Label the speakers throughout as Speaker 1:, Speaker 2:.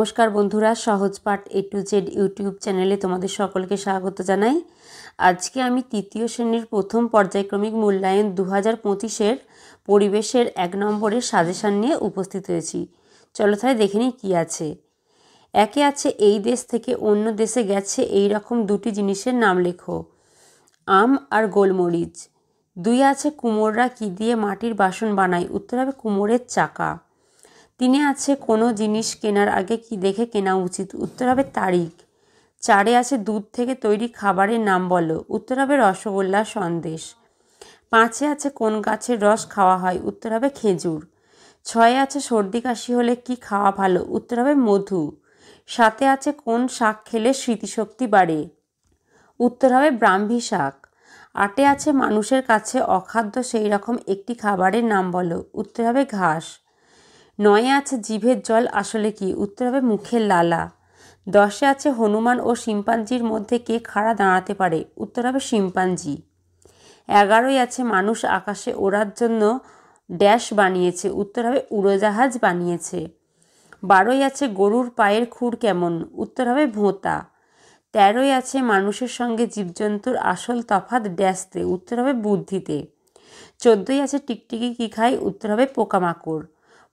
Speaker 1: নমস্কার বন্ধুরা, সহজ পাঠ A to Z ইউটিউব চ্যানেলে তোমাদের সকলকে স্বাগত জানাই। আজকে আমি তৃতীয় শ্রেণীর প্রথম পর্যায়ক্রমিক মূল্যায়ন 2025-এর পরিবেশের 1 নম্বরের সাজেশন নিয়ে উপস্থিত হয়েছি। চলো তাহলে দেখে নিই কী আছে। একে আছে এই দেশ থেকে অন্য দেশে গেছে এই রকম দুটি জিনিসের নাম লেখো। আম আর গোলমরিচ। 2 আছে কুমোররা কী দিয়ে মাটির বাসন বানায়, উত্তর হবে কুমোরের চাকা। 3 আছে কোনো জিনিস কেনার আগে কি দেখে কেনা উচিত, উত্তর হবে তারিখ। 4 আছে দুধ থেকে তৈরি খাবারের নাম বলো, উত্তর হবে রসগোল্লা সন্দেশ। 5 আছে কোন গাছের রস খাওয়া হয়, উত্তর হবে খেজুর। 6 আছে সর্দি কাশি হলে কি খাওয়া ভালো, উত্তর হবে মধু। 7 আছে কোন শাক খেলে স্মৃতিশক্তি বাড়ে, উত্তর হবে ব্রাহ্মী শাক। 8 আছে মানুষের কাছে অখাদ্য সেই রকম একটি খাবারের নাম বলো, উত্তর হবে ঘাস। 9 আছে জিভের জল আসলে কি, উত্তর হবে মুখের লালা। 10 আছে হনুমান ও শিম্পাঞ্জির মধ্যে কে খাড়া দাঁড়াতে পারে, উত্তর হবে শিম্পাঞ্জি। 11 আছে মানুষ আকাশে ওড়ার জন্য ড্যাশ বানিয়েছে, উত্তর হবে উড়োজাহাজ বানিয়েছে। 12 আছে গরুর পায়ের খুর কেমন, উত্তর হবে ভোঁতা। 13 আছে মানুষের সঙ্গে জীবজন্তুর আসল তফাৎ ড্যাশতে, উত্তর হবে বুদ্ধিতে। 14 আছে টিকটিকি কী খায়, উত্তর হবে পোকামাকড়।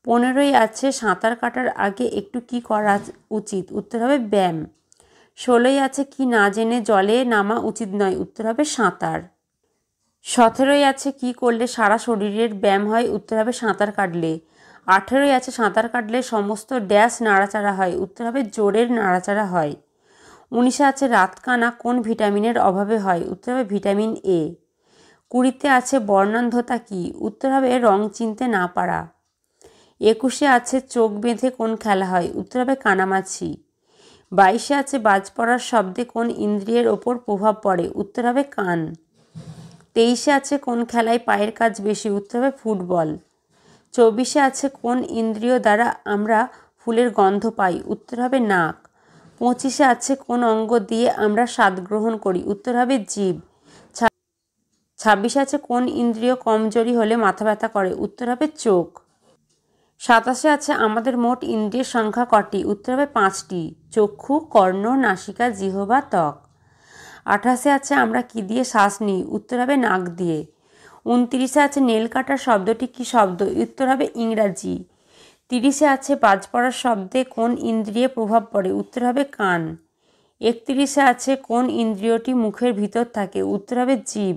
Speaker 1: 15 আছে সাঁতার কাটার আগে একটু কি করা উচিত, উত্তর হবে ব্যায়াম। 16 আছে কি না জেনে জলে নামা উচিত নয়, উত্তর হবে সাঁতার। 17 আছে কি করলে সারা শরীরের ব্যায়াম হয়, উত্তর হবে সাঁতার কাটলে। 18 আছে সাঁতার কাটলে সমস্ত ড্যাশ নাড়াচাড়া হয়, উত্তর হবে জোরের নাড়াচাড়া হয়। 19 আছে রাতকানা কোন ভিটামিনের অভাবে হয়, উত্তর হবে ভিটামিন A। 20 আছে বর্ণান্ধতা কি, উত্তর হবে রং চিনতে না পারা। 21 আছে চোখ বেঁধে কোন খেলা হয়, উত্তর হবে কানামাছি। 22 আছে বাজ পড়ার শব্দে কোন ইন্দ্রিয়ের ওপর প্রভাব পড়ে, উত্তর হবে কান। 23 আছে কোন খেলায় পায়ের কাজ বেশি, উত্তর হবে ফুটবল। 24 আছে কোন ইন্দ্রিয় দ্বারা আমরা ফুলের গন্ধ পাই, উত্তর হবে নাক। 25 আছে কোন অঙ্গ দিয়ে আমরা স্বাদ গ্রহণ করি, উত্তর হবে জিভ। 26 আছে কোন ইন্দ্রিয় কমজোরি হলে মাথা ব্যথা করে, উত্তর হবে চোখ। 27 আছে আমাদের মোট ইন্দ্রিয়ের সংখ্যা কটি, উত্তর হবে 5টি, চক্ষু, কর্ণ, নাসিকা, জিহ্বা, ত্বক। 28 আছে আমরা কি দিয়ে শ্বাস নিই, উত্তর হবে নাক দিয়ে। 29 আছে নেল কাটার শব্দটি কি শব্দ, উত্তর হবে ইংরাজি। 30 আছে বাজ পড়ার শব্দে কোন ইন্দ্রিয়ে প্রভাব পড়ে, উত্তর হবে কান। 31 আছে কোন ইন্দ্রিয়টি মুখের ভিতর থাকে, উত্তর হবে জিভ।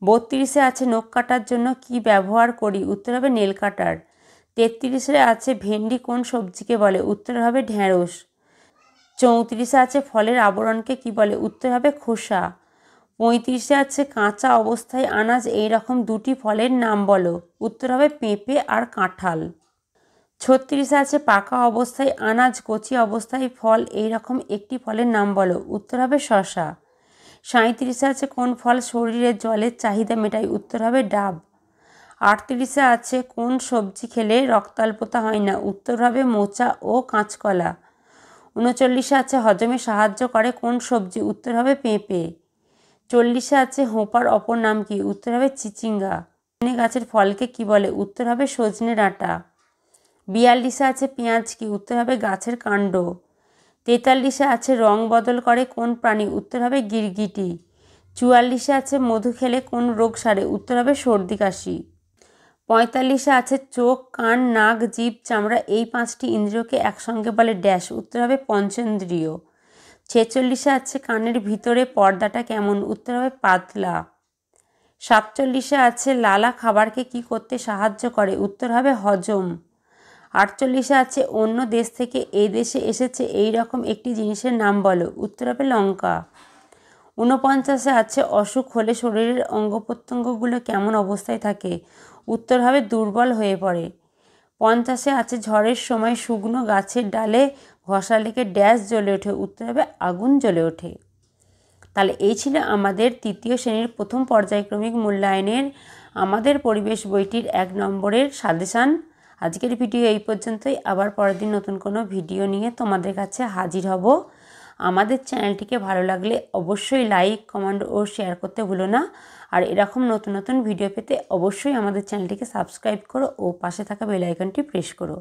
Speaker 1: 32 আছে নখ কাটার জন্য কি ব্যবহার করি, উত্তর হবে নেল কাটার। 33 আছে ভেন্ডি কোন সবজিকে বলে, উত্তর হবে ঢ্যাঁড়স। 34 আছে ফলের আবরণকে কি বলে, উত্তর হবে খোসা। 35 আছে কাঁচা অবস্থায় আনাজ এই রকম দুটি ফলের নাম বলো, উত্তর হবে পেঁপে আর কাঁঠাল। 36 আছে পাকা অবস্থায় আনাজ, কচি অবস্থায় ফল এই রকম একটি ফলের নাম বলো, উত্তর হবে শসা। 37 আছে কোন ফল শরীরে জলের চাহিদা মেটায়, উত্তর হবে ডাব। 38 আছে কোন সবজি খেলে রক্তাল্পতা হয় না, উত্তর হবে মোচা ও কাঁচকলা। 39 আছে হজমে সাহায্য করে কোন সবজি, উত্তর হবে পেঁপে। 40 আছে হোঁপার অপর নাম কি, উত্তর হবে চিচিঙ্গা। সজনে গাছের ফলকে কি বলে, উত্তর হবে সজনে ডাঁটা। 42 আছে পেঁয়াজ কি, উত্তর হবে গাছের কাণ্ড। 43 আছে রং বদল করে কোন প্রাণী, উত্তর হবে গিরগিটি। 44 আছে মধু খেলে কোন রোগ সারে, উত্তর হবে সর্দি কাশি। 45 আছে চোখ, কান, নাক, জিভ, চামড়া এই 5টি ইন্দ্রিয়কে একসঙ্গে বলে ড্যাশ, উত্তর হবে পঞ্চেন্দ্রিয়। 46 আছে কানের ভিতরে পর্দাটা কেমন, উত্তর হবে পাতলা। 47 আছে লালা খাবারকে কি করতে সাহায্য করে, উত্তর হবে হজম। 48 আছে অন্য দেশ থেকে এই দেশে এসেছে এই রকম একটি জিনিসের নাম বলো, উত্তর হবে লঙ্কা। 49 আছে অসুখ হলে শরীরের অঙ্গ প্রত্যঙ্গগুলো কেমন অবস্থায় থাকে, উত্তর হবে দুর্বল হয়ে পড়ে। 50 আছে ঝড়ের সময় শুকনো গাছের ডালে ঘষা লেগে ড্যাশ জ্বলে ওঠে, উত্তর হবে আগুন জ্বলে ওঠে। তাহলে এই ছিল আমাদের তৃতীয় শ্রেণীর প্রথম পর্যায়ক্রমিক মূল্যায়নের আমাদের পরিবেশ বইটির 1 নম্বরের সাজেশান। আজকের ভিডিও এই পর্যন্তই। আবার পরের দিন নতুন কোনো ভিডিও নিয়ে তোমাদের কাছে হাজির হব। আমাদের চ্যানেলটিকে ভালো লাগলে অবশ্যই লাইক, কমেন্ট ও শেয়ার করতে ভুলো না। আর এরকম নতুন নতুন ভিডিও পেতে অবশ্যই আমাদের চ্যানেলটিকে সাবস্ক্রাইব করো ও পাশে থাকা বেল আইকনটি প্রেস করো।